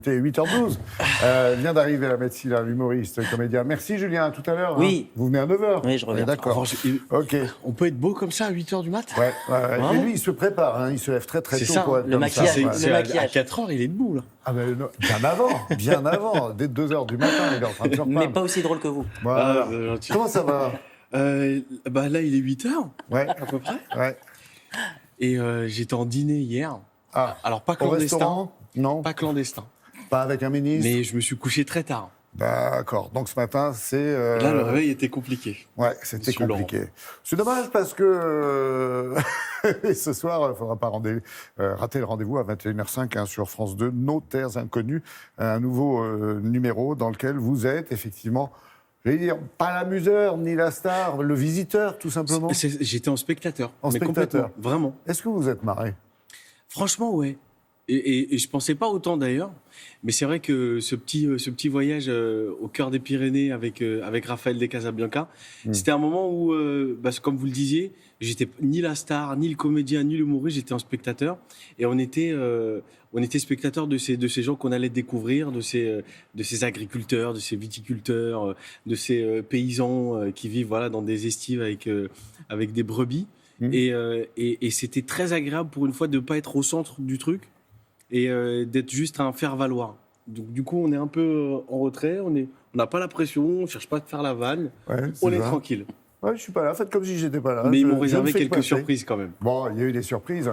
C'est 8h12. Vient d'arriver la médecine, l'humoriste, comédien. Merci Julien, à tout à l'heure. Oui. Hein. Vous venez à 9h. Oui, je reviens. D'accord. Ok. On peut être beau comme ça à 8h du mat. Ouais. Et lui, il se prépare. Hein. Il se lève très C'est tôt ça, pour être le comme maquillage. ça. C'est- Ouais. À 4h, il est debout, là. Ah, mais non, bien avant. Dès 2h du matin, il est en train de se Mais reprendre. pas aussi drôle que vous. Voilà. Ah, gentil. Comment ça va? Là, il est 8h, Ouais. à peu près. Ouais. Et j'étais en dîner hier. Ah, Alors, pas au clandestin. restaurant? Non, Pas clandestin. pas avec un ministre? Mais je me suis couché très tard. D'accord. Donc ce matin, c'est... Là, le réveil était compliqué. Ouais, c'était Monsieur compliqué. C'est dommage parce que ce soir, il ne faudra pas rater le rendez-vous à 21h05 hein, sur France 2, Nos Terres Inconnues, un nouveau numéro dans lequel vous êtes effectivement, j'allais dire, pas l'amuseur ni la star, le visiteur tout simplement. J'étais en spectateur. En mais spectateur. complètement, vraiment. Est-ce que vous êtes marré? Franchement, ouais. Et je pensais pas autant d'ailleurs, mais c'est vrai que ce petit voyage au cœur des Pyrénées avec Raphaël de Casabianca, c'était un moment où, comme vous le disiez, j'étais ni la star, ni le comédien, ni l'humoriste, j'étais un spectateur, et on était spectateurs de ces gens qu'on allait découvrir, de ces agriculteurs, de ces viticulteurs, de ces paysans qui vivent dans des estives avec des brebis. Et c'était très agréable pour une fois de ne pas être au centre du truc et d'être juste un faire-valoir. Donc du coup, on est un peu en retrait, on n'a pas la pression, on ne cherche pas à faire la vanne, Ouais, on est ça. tranquille. Ouais, je suis pas là. Faites comme si j'étais pas là. Mais ils Je- m'ont je réservé ne fais que quelques passer. surprises quand même. Bon, il y a eu des surprises. On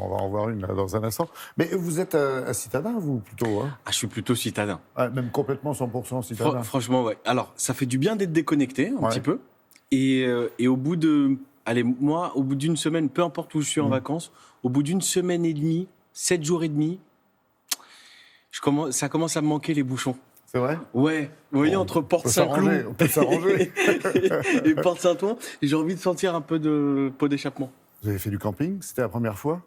va en voir une là, dans un instant. Mais vous êtes un citadin, vous, plutôt hein? Ah, je suis plutôt citadin. Même complètement 100% citadin. Franchement, ouais. Alors, ça fait du bien d'être déconnecté un Ouais. petit peu. Et au bout de... Allez, moi, au bout d'une semaine, peu importe où je suis en vacances, au bout d'une semaine et demie, 7 jours et demi, ça commence à me manquer les bouchons. C'est vrai? Ouais, vous voyez, entre Porte Saint-Cloud On peut s'arranger. et Porte Saint-Ouen, j'ai envie de sentir un peu de pot d'échappement. Vous avez fait du camping? C'était la première fois?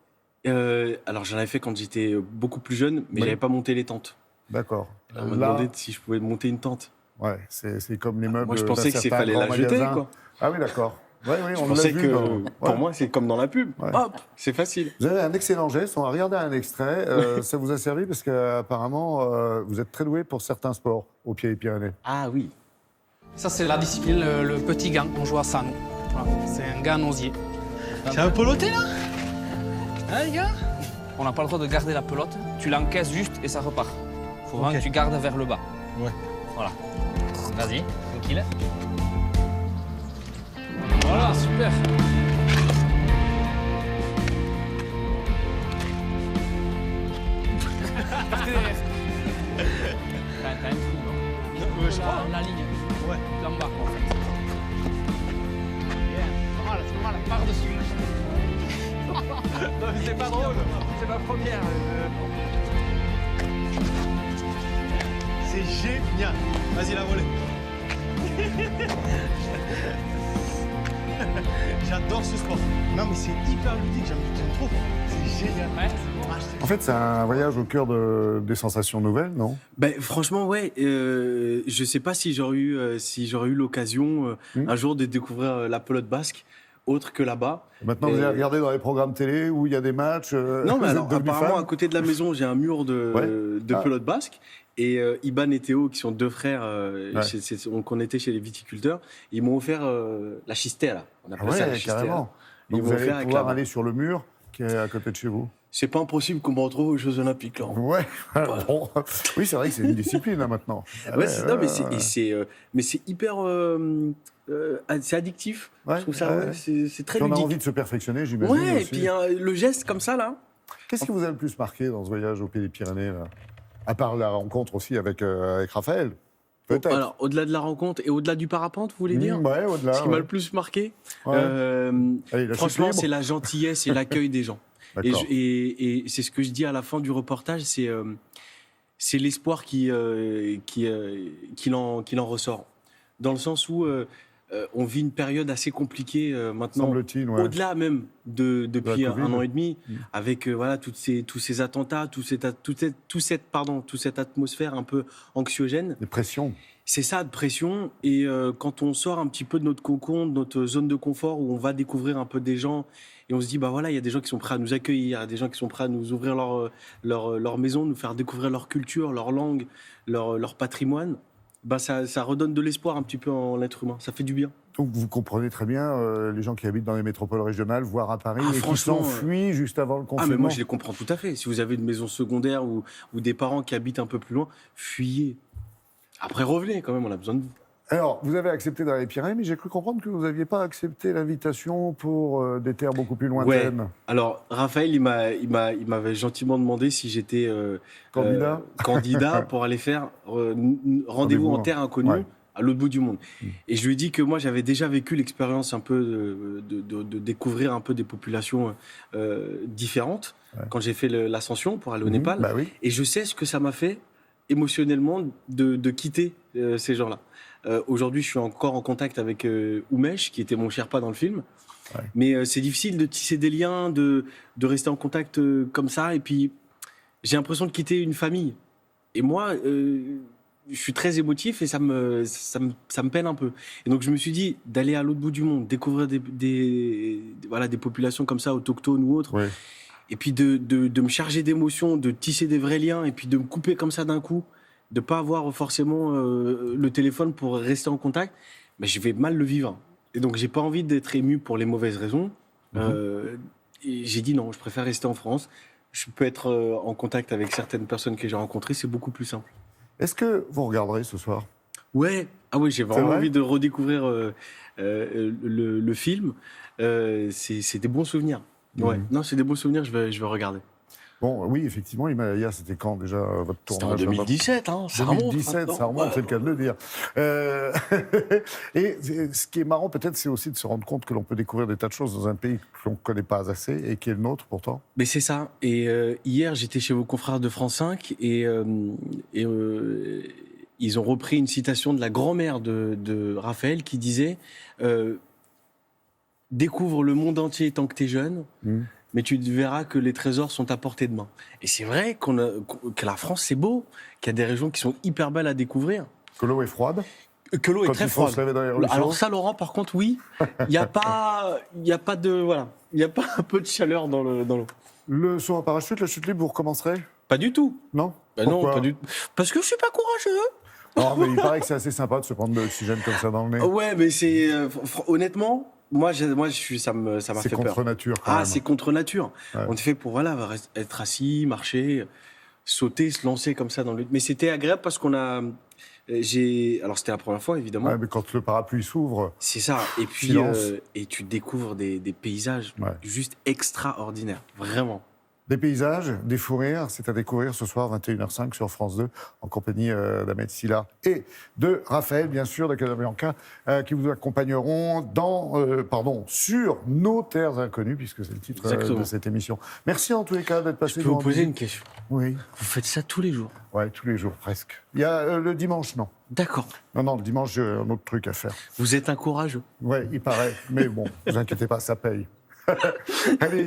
Alors, j'en avais fait quand j'étais beaucoup plus jeune, mais Oui. j'avais pas monté les tentes. D'accord. On m'a demandé si je pouvais monter une tente. Ouais, c'est comme les meubles. Moi, je d'un pensais qu'il certain fallait grand la jeter, magasin. quoi. Ah oui, d'accord. Oui, Je on l'a pensais vu. que, dans- pour Ouais. moi, c'est comme dans la pub. Ouais. Hop, c'est facile. Vous avez un excellent geste. On va regarder un extrait. Ça vous a servi parce qu'apparemment, vous êtes très doué pour certains sports au pied des Pyrénées. Ah oui. Ça, c'est la discipline, le petit gant. On joue à ça, nous. Voilà. C'est un gant en osier. C'est un peloté là? Hein, les gars? On n'a pas le droit de garder la pelote. Tu l'encaisses juste et ça repart. Faut vraiment Ok. que tu gardes vers le bas. Ouais. Voilà. Vas-y, tranquille. Voilà, super. T'as un trou, non? Je crois. La ligne. Ouais. Là en bas, en fait. C'est pas mal, par-dessus. Non, mais c'est pas drôle. C'est ma première. C'est génial. Vas-y, la volée. J'adore ce sport. Non, mais c'est hyper ludique. J'aime trop. C'est génial. Ouais. En fait, c'est un voyage au cœur des sensations nouvelles, non? Ben, franchement, ouais. Je sais pas si j'aurais eu l'occasion un jour de découvrir la pelote basque autre que là-bas. Maintenant, vous allez regarder dans les programmes télé où il y a des matchs. Non, mais vous alors, êtes devenu apparemment, fan. à côté de la maison, j'ai un mur de Ah. pelote basque. Et Iban et Théo, qui sont deux frères, Ouais. qu'on était chez les viticulteurs, ils m'ont offert la chistera. On Ah appelle ça la ouais, chistera. carrément. Ils Donc vous vont allez faire avec pouvoir la- aller sur le mur qui est à côté de chez vous. C'est pas impossible qu'on me retrouve aux Jeux Olympiques, là. Ouais. Bon. Oui, c'est vrai que c'est une discipline là, maintenant. Ah Ouais, non, mais c'est hyper, c'est addictif. Ouais, Je trouve ça, ouais. c'est très Puis on a ludique. envie de se perfectionner, j'imagine. Ouais, et aussi. puis le geste comme ça, là. Qu'est-ce qui vous a le plus marqué dans ce voyage au Pied des Pyrénées là? À part la rencontre aussi avec Raphaël, peut-être. Alors, au-delà de la rencontre et au-delà du parapente, vous voulez dire Ouais, au-delà. Ce qui ouais. m'a le plus marqué, Ouais. Allez, la chute franchement, libre. c'est la gentillesse et l'accueil des gens. D'accord. Et c'est ce que je dis à la fin du reportage, c'est l'espoir qui en ressort. Dans le sens où on vit une période assez compliquée maintenant, Semble-t-il, ouais. au-delà même depuis La Covid. un an et demi, avec voilà tous ces attentats, toute cette atmosphère un peu anxiogène. Des pressions. C'est ça, de pression. Et quand on sort un petit peu de notre cocon, de notre zone de confort, où on va découvrir un peu des gens, et on se dit, bah voilà, il y a des gens qui sont prêts à nous accueillir, il y a des gens qui sont prêts à nous ouvrir leur maison, nous faire découvrir leur culture, leur langue, leur patrimoine, bah ça redonne de l'espoir un petit peu en l'être humain. Ça fait du bien. Donc vous comprenez très bien les gens qui habitent dans les métropoles régionales, voire à Paris, Ah, et qui franchement, s'enfuient juste avant le Ah, confinement. mais moi, je les comprends tout à fait. Si vous avez une maison secondaire ou des parents qui habitent un peu plus loin, fuyez. Après, revenez quand même, on a besoin de vous. Alors, vous avez accepté dans les Pyrénées, mais j'ai cru comprendre que vous n'aviez pas accepté l'invitation pour des terres beaucoup plus lointaines. Alors, Raphaël, il m'avait gentiment demandé si j'étais Candidat candidat pour aller faire rendez-vous en terre inconnue. Ouais. À l'autre bout du monde. Et je lui ai dit que moi, j'avais déjà vécu l'expérience un peu de découvrir un peu des populations différentes quand j'ai fait l'ascension pour aller au Népal. Bah oui. Et je sais ce que ça m'a fait émotionnellement de quitter ces gens-là. Aujourd'hui, je suis encore en contact avec Oumesh, qui était mon Sherpa dans le film. Ouais. Mais c'est difficile de tisser des liens, de rester en contact comme ça. Et puis, j'ai l'impression de quitter une famille. Et moi, je suis très émotif et ça me peine un peu. Et donc, je me suis dit d'aller à l'autre bout du monde, découvrir des populations comme ça, autochtones ou autres. Ouais. Et puis de me charger d'émotions, de tisser des vrais liens, et puis de me couper comme ça d'un coup, de pas avoir forcément le téléphone pour rester en contact, mais je vais mal le vivre. Et donc j'ai pas envie d'être ému pour les mauvaises raisons. Et j'ai dit non, je préfère rester en France. Je peux être en contact avec certaines personnes que j'ai rencontrées, c'est beaucoup plus simple. Est-ce que vous regarderez ce soir? Ouais, ah oui, j'ai C'est vraiment vrai envie de redécouvrir le film. C'est des bons souvenirs. Ouais, non, c'est des beaux souvenirs, je vais regarder. Bon, oui, effectivement, Himalaya, c'était quand déjà votre C'était en tournage? 2017, hein, ça remonte. 2017, maintenant. ça remonte, c'est le cas de le dire. Et ce qui est marrant, peut-être, c'est aussi de se rendre compte que l'on peut découvrir des tas de choses dans un pays que l'on ne connaît pas assez et qui est le nôtre, pourtant. Mais c'est ça. Et hier, j'étais chez vos confrères de France 5 et ils ont repris une citation de la grand-mère de Raphaël qui disait découvre le monde entier tant que t'es jeune, mais tu verras que les trésors sont à portée de main. Et c'est vrai que la France, c'est beau, qu'il y a des régions qui sont hyper belles à découvrir. Que l'eau est froide. Que l'eau est Quand très il faut froide. se lever dans les ruisseaux. Alors ça, Laurent, par contre, oui, il n'y a pas un peu de chaleur dans l'eau. Le saut en parachute, la chute libre, vous recommencerez? Pas du tout. Non? Bah non, Pourquoi? pas du tout. Parce que je suis pas courageux. Non, mais il paraît que c'est assez sympa de se prendre de l'oxygène comme ça dans le nez. Ouais, mais c'est honnêtement, moi, ça m'a C'est fait peur. contre nature, quand Ah, même. c'est contre nature. Ouais. On est fait pour être assis, marcher, sauter, se lancer comme ça dans le. Mais c'était agréable parce qu'on a. Alors c'était la première fois évidemment. Ouais, mais quand le parapluie s'ouvre, C'est ça. Et puis Silence. et tu découvres des paysages Ouais. juste extraordinaires, vraiment. des paysages, des fous rires, c'est à découvrir ce soir 21h05 sur France 2 en compagnie d'Ahmed Silla et de Raphaël, bien sûr, de Casablanca, qui vous accompagneront sur Nos Terres Inconnues, puisque c'est le titre Exactement. de cette émission. Merci en tous les cas d'être passé. Je peux vous devant poser nous. une question. Oui, Vous faites ça tous les jours? ouais, tous les jours presque. Il y a le dimanche, non. D'accord. Non, le dimanche, j'ai un autre truc à faire. Vous êtes un courageux. Ouais, il paraît, mais bon, ne vous inquiétez pas, ça paye. Allez.